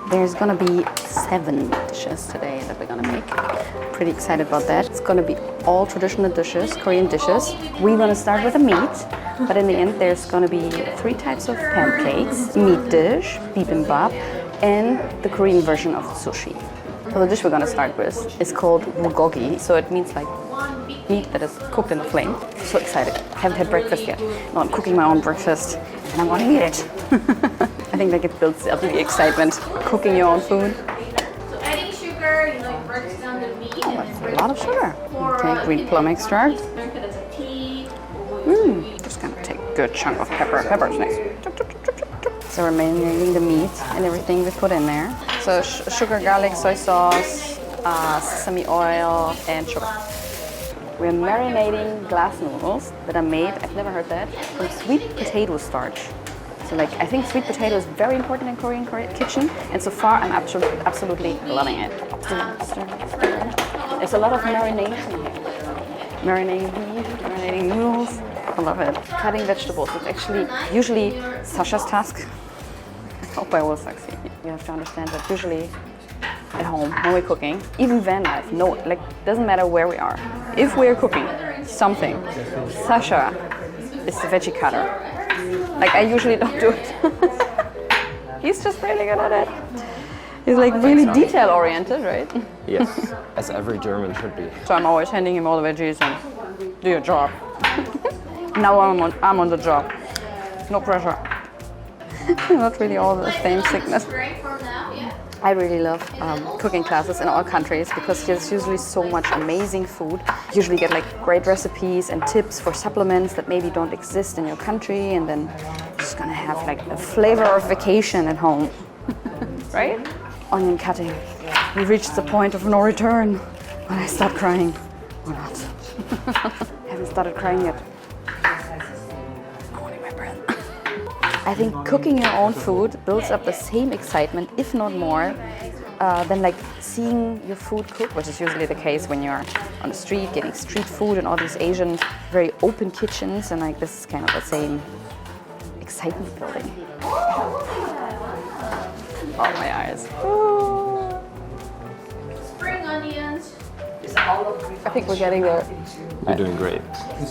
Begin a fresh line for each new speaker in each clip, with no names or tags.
There's gonna be 7 dishes today that we're gonna make. Pretty excited about that. It's gonna be all traditional dishes, Korean dishes. We're gonna start with the meat, but in the end there's gonna be 3 types of pancakes, meat dish, bibimbap, and the Korean version of sushi. So the dish we're gonna start with is called bulgogi, so it means like meat that is cooked in the flame. So excited. Haven't had breakfast yet. No, I'm cooking my own breakfast and I'm gonna eat it. I think like it builds up the excitement, cooking your own food.
So adding sugar, you know, it breaks down the meat.
Oh, that's a lot of sugar. Okay, green plum extract. Just gonna take a good chunk of pepper. Pepper's nice. So we're marinating the meat and everything we put in there. So sugar, garlic, soy sauce, sesame oil, and sugar. We're marinating glass noodles that are made, I've never heard that, from sweet potato starch. So like, I think sweet potato is very important in Korean kitchen, and so far I'm absolutely loving it. There's a lot of marination here. Marinating beef, marinating noodles. I love it. Cutting vegetables is actually usually Sascha's task. I hope I will succeed. You have to understand that usually at home when we're cooking, even van life, no, like doesn't matter where we are. If we're cooking something, Sascha is the veggie cutter. Like I usually don't do it. He's just really good at it. He's like really detail oriented, right?
Yes, as every German should be.
So I'm always handing him all the veggies and do your job. Now I'm on the job. No pressure. Not really all the same sickness. I really love cooking classes in all countries because there's usually so much amazing food. You usually get like great recipes and tips for supplements that maybe don't exist in your country, and then you're just gonna have like a flavor of vacation at home. Right? Onion cutting. We reached the point of no return when I start crying. Or not. Haven't started crying yet. I think cooking your own food builds up the same excitement, if not more, than like seeing your food cook, which is usually the case when you're on the street getting street food and all these Asian very open kitchens, and like this is kind of the same excitement building. Oh, my eyes. Ooh.
Spring onions.
I think we're getting there.
You're doing great.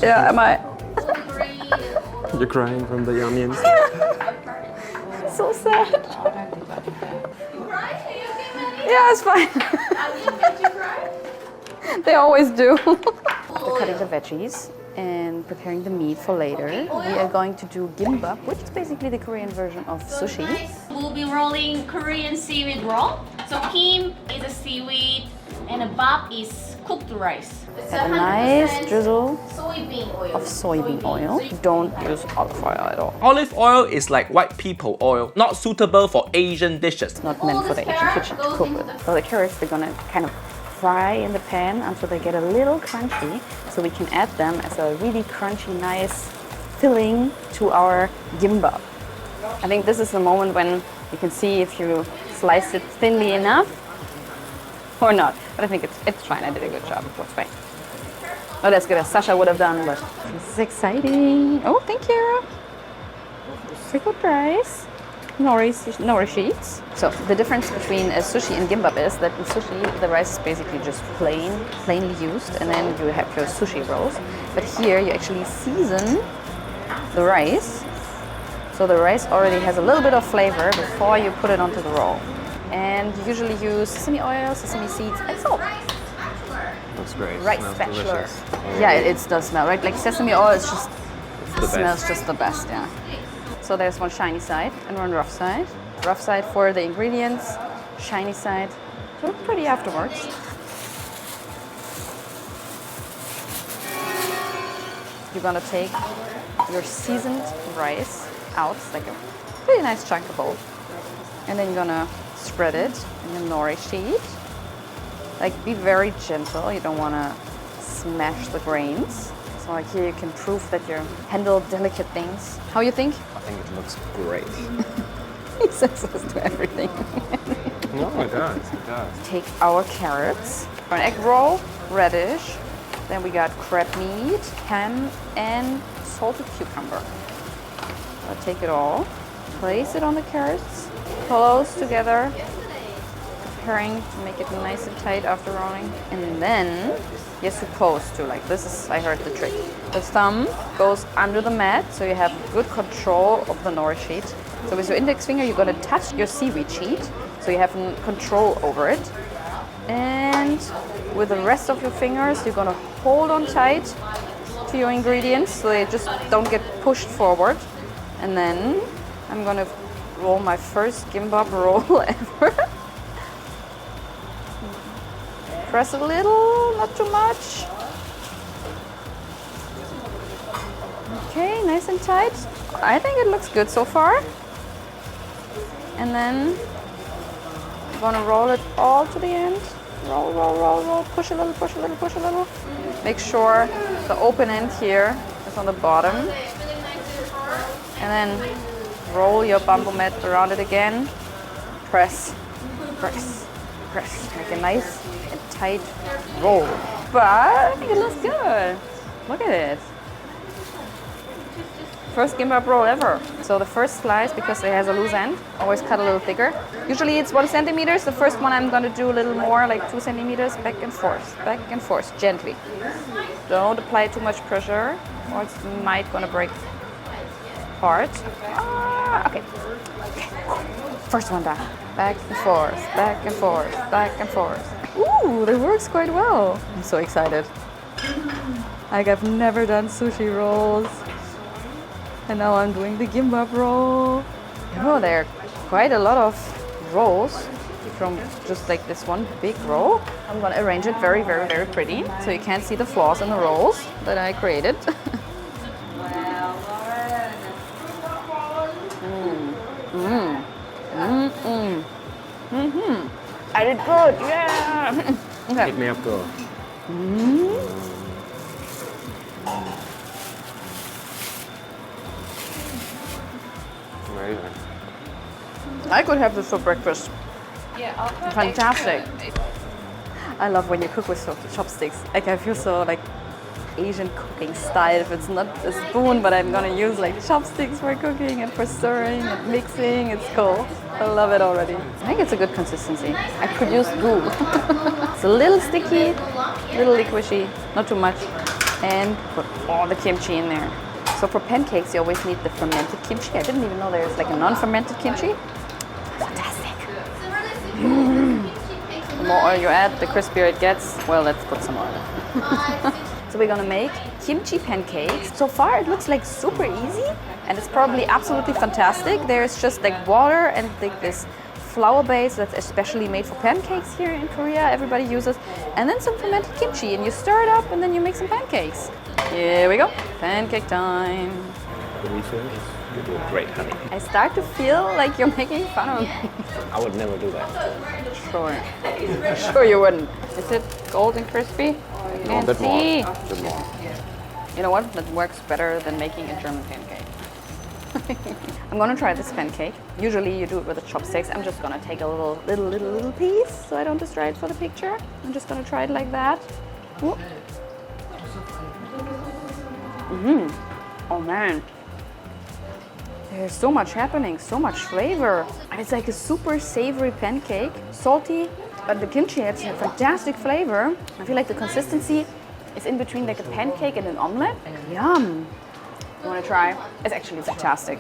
Yeah, am I?
You're crying from the onions.
So sad.
You cry? Are you okay, Maddy?
Yeah, it's fine.
Did you cry?
They always do. We're cutting the veggies and preparing the meat for later. We are going to do gimbap, which is basically the Korean version of sushi.
We'll be rolling Korean seaweed roll. So kim is a seaweed and a bap is cooked rice. It's
Have a nice
100%
drizzle
soybean oil.
of soybean oil. Don't use olive oil at all.
Olive oil is like white people oil, not suitable for Asian dishes.
Not meant for the Asian kitchen to cook with. So the carrots, we're gonna kind of fry in the pan until they get a little crunchy, so we can add them as a really crunchy, nice filling to our gimbap. I think this is the moment when you can see if you slice it thinly enough or not. But I think it's fine. I did a good job. It looks fine. Not as good as Sascha would have done, but this is exciting. Oh, thank you. Pickled rice. Nori sheets. So the difference between a sushi and gimbap is that in sushi the rice is basically just plainly used, and then you have your sushi rolls. But here you actually season the rice, so the rice already has a little bit of flavor before you put it onto the roll. And you usually use sesame oil, sesame seeds, and salt.
Looks great.
Rice
Smells
spatula.
delicious.
Yeah, it does smell, right? Like sesame oil is just
the
smells
best.
just the best, yeah. So there's one shiny side and one rough side. Rough side for the ingredients, shiny side to look pretty afterwards. You're gonna take your seasoned rice out, like a pretty nice chunk of bowl. And then you're gonna spread it in the nori sheet. Like, be very gentle, you don't wanna smash the grains. So like here you can prove that you handle delicate things. How you think?
I think it looks great.
He says this to everything.
No, it does. It does.
Take our carrots, an egg roll, radish, then we got crab meat, ham, and salted cucumber. I'll take it all, place it on the carrots, close together, preparing to make it nice and tight after rolling. And then you're supposed to, like this is, I heard the trick. The thumb goes under the mat, so you have good control of the nori sheet. So with your index finger, you're gonna touch your seaweed sheet, so you have control over it. And with the rest of your fingers, you're gonna hold on tight to your ingredients so they just don't get pushed forward. And then I'm gonna roll my first gimbap roll ever. Press a little, not too much. Okay, nice and tight. I think it looks good so far. And then I'm gonna roll it all to the end. Roll, roll, roll, roll. Push a little, push a little, push a little. Make sure the open end here is on the bottom. And then roll your bamboo mat around it again. Press, press, press. Make a nice and tight roll. But I think it looks good. Look at it. First gimbap roll ever. So the first slice, because it has a loose end, always cut a little thicker. Usually it's 1 centimeter. The first one I'm gonna do a little more, like 2 centimeters, back and forth, gently. Don't apply too much pressure, or it might gonna break apart. Okay. First one done. Back and forth, back and forth, back and forth. Ooh, that works quite well. I'm so excited. Like I've never done sushi rolls. And now I'm doing the gimbap roll. Oh, there are quite a lot of rolls from just like this one big roll. I'm gonna arrange it very, very, very pretty so you can't see the flaws in the rolls that I created. I did good, yeah! Okay.
Hit me up, girl. Amazing.
I could have this for breakfast.
Yeah,
Fantastic. I love when you cook with chopsticks. Like I feel so like Asian cooking style. If it's not a spoon, but I'm gonna use like chopsticks for cooking and for stirring and mixing. It's cool. I love it already. I think it's a good consistency. I could use goo. It's a little sticky, little liquishy, not too much. And put all the kimchi in there. So for pancakes, you always need the fermented kimchi. I didn't even know there's like a non-fermented kimchi. Fantastic. The more oil you add, the crispier it gets. Well, let's put some oil. So we're gonna make kimchi pancakes. So far, it looks like super easy, and it's probably absolutely fantastic. There's just like water and like this flour base that's especially made for pancakes here in Korea. Everybody uses, and then some fermented kimchi, and you stir it up, and then you make some pancakes. Here we go, pancake time.
Delicious. You do great, honey.
I start to feel like you're making fun of me.
I would never do that.
Sure. Sure you wouldn't. Is it golden crispy?
No, a bit more. A bit more.
You know what? That works better than making a German pancake. I'm gonna try this pancake. Usually you do it with the chopsticks. I'm just gonna take a little piece so I don't destroy it for the picture. I'm just gonna try it like that. Ooh. Oh man. There's so much happening, so much flavor. And it's like a super savory pancake, salty, but the kimchi has a fantastic flavor. I feel like the consistency is in between like a pancake and an omelette. Yum! You wanna try? It's actually fantastic.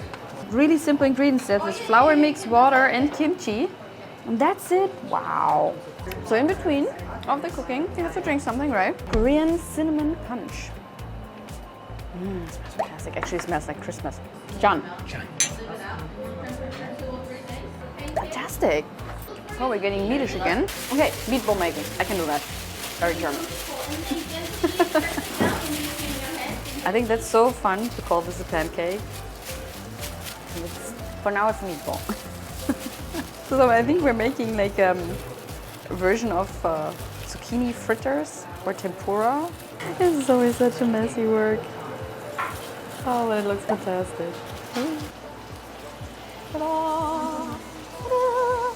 Really simple ingredients. There's this flour mix, water, and kimchi. And that's it. Wow. So in between of the cooking, you have to drink something, right? Korean cinnamon punch. It smells fantastic. Actually, it smells like Christmas. John. Fantastic. Oh, we're getting meatish again. Okay, meatball making. I can do that. Very German. I think that's so fun to call this a pancake. For now, it's meatball. So I think we're making like a version of zucchini fritters or tempura. This is always such a messy work. Oh, but it looks fantastic. Ta-da! Ta-da!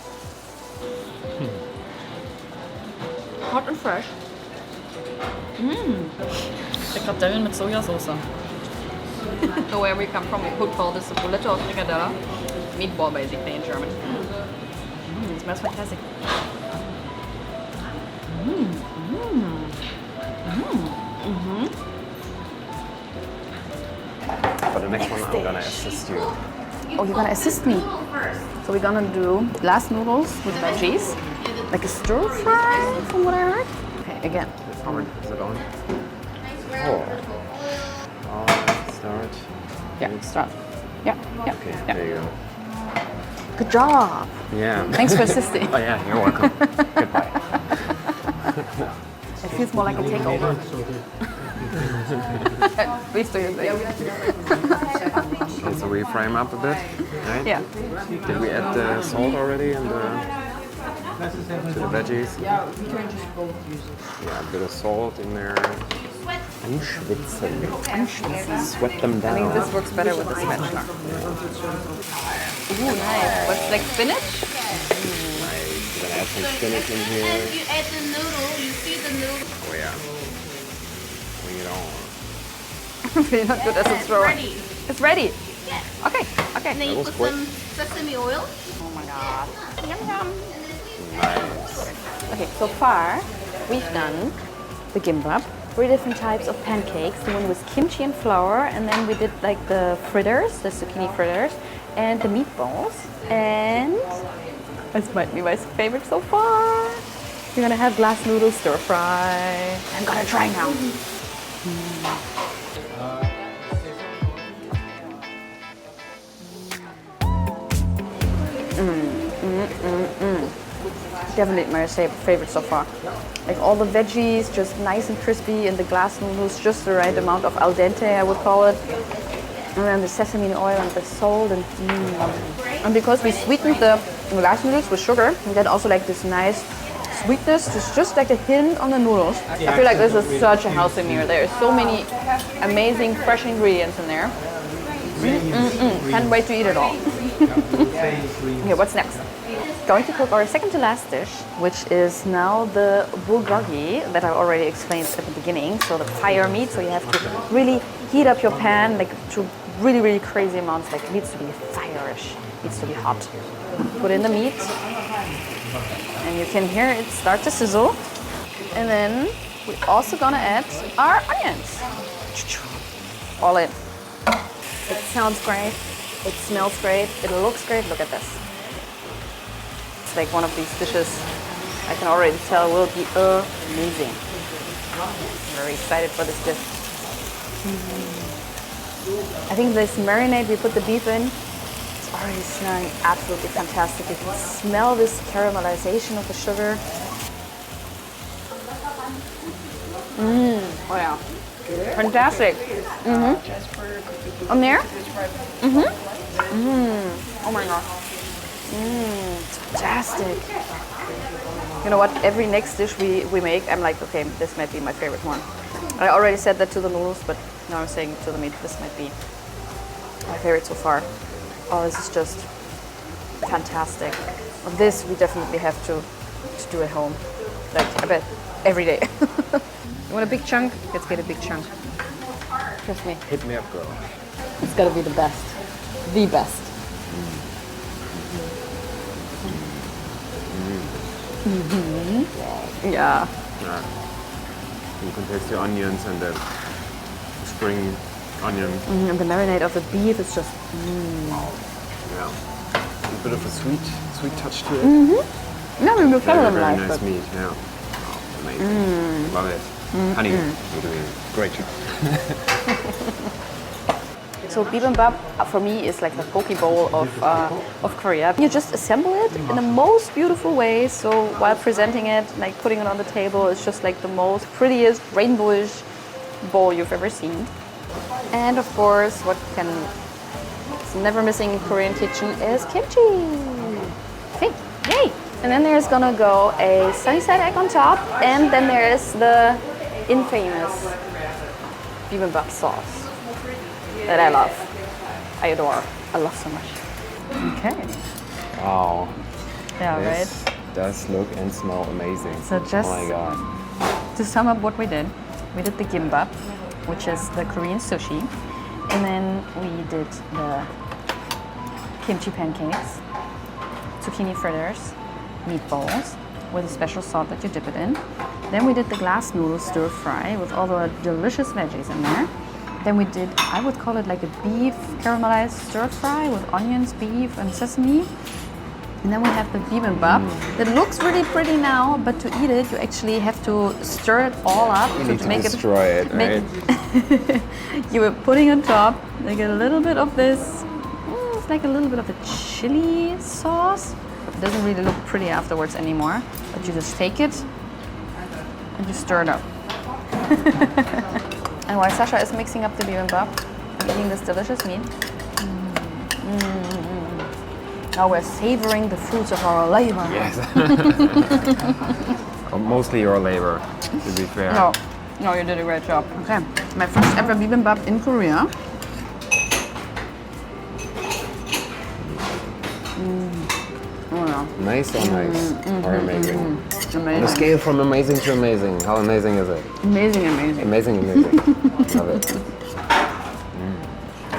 Hot and fresh. Frikadellen mit Sojasauce. So where we come from, we could call this a bulette or frikadella. meatball basically in German. It smells fantastic.
For the next one, I'm gonna assist you.
Oh, you're gonna assist me. So we're gonna do glass noodles with veggies, like a stir fry, from what I heard. Okay, again.
Is it on? Oh. Oh, start.
Yeah, start. Yeah, yeah,
Okay,
yeah.
there you go.
Good job.
Yeah.
Thanks for assisting.
Oh yeah, you're welcome. Goodbye.
It feels more like a takeover. Please do your thing.
Okay, so we fry them up a bit, right?
Yeah.
Did we add the salt already and to the veggies? Yeah, a bit of salt in there. Anschwitzen. Sweat them down.
I think this works better with the spatula. Ooh, nice. What's like spinach?
Nice. We're gonna add some spinach in here.
And you add the noodle, you see the noodle.
Oh yeah. Bring it on.
Really not good as a thrower.
Ready.
It's ready.
Yeah.
Okay, okay.
And then you
was
put
quick.
some sesame oil.
Oh my god. Yum yum.
Nice.
Okay, so far we've done the gimbap, 3 different types of pancakes. The one with kimchi and flour, and then we did like the fritters, the zucchini fritters, and the meatballs. And this might be my favorite so far. We're gonna have glass noodle stir fry. I'm gonna try now. Definitely my favorite so far. Like all the veggies, just nice and crispy, and the glass noodles, just the right amount of al dente, I would call it. And then the sesame oil and the salt, and because we sweetened the glass noodles with sugar, we get also like this nice sweetness, just like a hint on the noodles. I feel like this is such a healthy meal. There are so many amazing fresh ingredients in there. Can't wait to eat it all. Okay, what's next? Going to cook our second to last dish, which is now the bulgogi that I already explained at the beginning. So the fire meat, so you have to really heat up your pan like to really, really crazy amounts. Like it needs to be fire-ish, needs to be hot. Put in the meat, and you can hear it start to sizzle. And then we're also gonna add our onions. All in. It sounds great, it smells great, it looks great. Look at this. It's like one of these dishes I can already tell will be amazing. Very excited for this dish. I think this marinade we put the beef in, it's already smelling absolutely fantastic. You can smell this caramelization of the sugar. Oh yeah. Fantastic. On there? Oh my god. It's fantastic. You know what? Every next dish we make, I'm like, okay, this might be my favorite one. I already said that to the noodles, but now I'm saying it to the meat. This might be my favorite so far. Oh, this is just fantastic. This we definitely have to do at home. Like, I bet every day. You want a big chunk? Let's get a big chunk. Trust me.
Hit me up, girl.
It's gotta be the best. The best. Yeah.
Yeah. You can taste the onions and the spring onion.
And the marinade of the beef is just.
Yeah. A bit of a sweet touch to it.
Yeah, we will follow them
Very
live.
nice meat. Yeah. Oh, amazing. Love it. Honey, you're doing a great job.
So bibimbap for me is like the poke bowl of Korea. You just assemble it in the most beautiful way. So while presenting it, like putting it on the table, it's just like the most prettiest rainbowish bowl you've ever seen. And of course, it's never missing in Korean kitchen is kimchi. Hey, yay! And then there's gonna go a sunny side egg on top, and then there is the infamous bibimbap sauce that I love, I adore, I love so much. Okay.
Wow.
Yeah,
This
right?
does look and smell amazing.
So just
oh my god.
to sum up what we did the gimbap, which is the Korean sushi, and then we did the kimchi pancakes, zucchini fritters, meatballs with a special salt that you dip it in. Then we did the glass noodle stir fry with all the delicious veggies in there. Then we did, I would call it like a beef caramelized stir fry with onions, beef, and sesame. And then we have the bibimbap that looks really pretty now, but to eat it, you actually have to stir it all up.
You need to destroy it, right?
You were putting on top, like a little bit of this, it's like a little bit of a chili sauce. It doesn't really look pretty afterwards anymore, but you just take it and you stir it up. And while Sascha is mixing up the bibimbap and eating this delicious meat, now we're savoring the fruits of our labor.
Yes. Mostly your labor, to be fair.
No, you did a great job. Okay, my first ever bibimbap in Korea. Oh yeah.
Nice or nice? Or amazing?
Amazing.
On a scale from amazing to amazing, how amazing is it?
Amazing, amazing.
Amazing, amazing. Love it.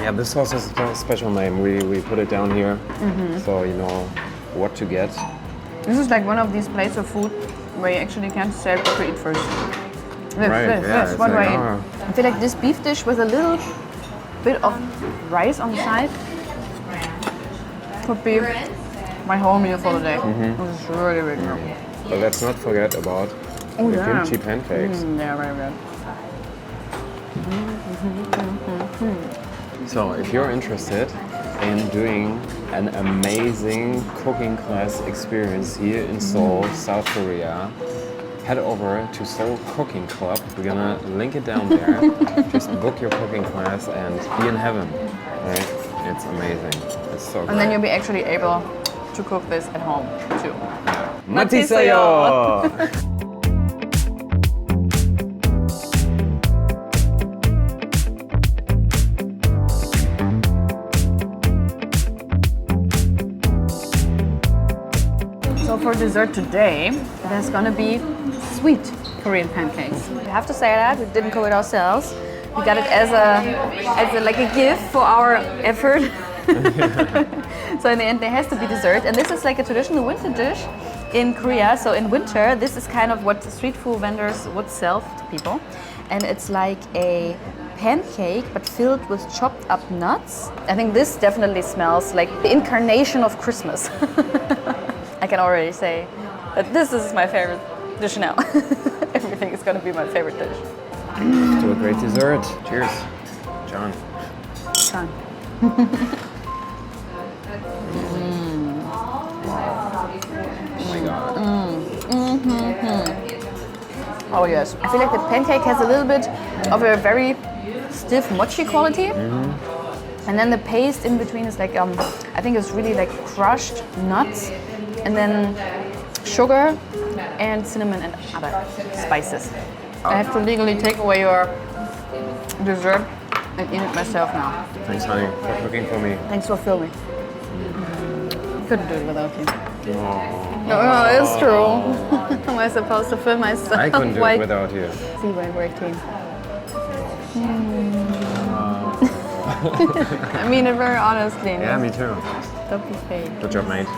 Yeah, this sauce has a special name. We put it down here, so you know what to get.
This is like one of these plates of food where you actually can't decide what to eat first. This, what do I eat? I feel like this beef dish with a little bit of rice on the side could be my whole meal for the day. This is really, really good.
But let's not forget about the kimchi pancakes.
They're very good.
So if you're interested in doing an amazing cooking class experience here in Seoul, South Korea, head over to Seoul Cooking Club. We're gonna link it down there. Just book your cooking class and be in heaven. Right? It's amazing. It's so good.
And then you'll be actually able to cook this at home too.
Matty-sayo!
So for dessert today, there's gonna be sweet Korean pancakes. We have to say that we didn't cook it ourselves. We got it as a like a gift for our effort. So in the end, there has to be dessert, and this is like a traditional winter dish in Korea. So in winter, this is kind of what the street food vendors would sell to people, and it's like a pancake but filled with chopped up nuts. I think this definitely smells like the incarnation of Christmas. I can already say that this is my favorite dish now. Everything is going to be my favorite dish.
To a great dessert. Cheers, John.
Fun.
Oh my God.
Oh yes. I feel like the pancake has a little bit of a very stiff mochi quality. And then the paste in between is like, I think it's really like crushed nuts and then sugar and cinnamon and other spices. I have to legally take away your dessert and eat it myself now.
Thanks, honey, for cooking for me.
Thanks for filming. Couldn't do it without you.
Oh.
No, it's true. Am I supposed to film myself?
I couldn't do it without you.
See, we're a great team. I mean it very honestly.
Yeah, me too.
Don't be fake.
Good job, mate.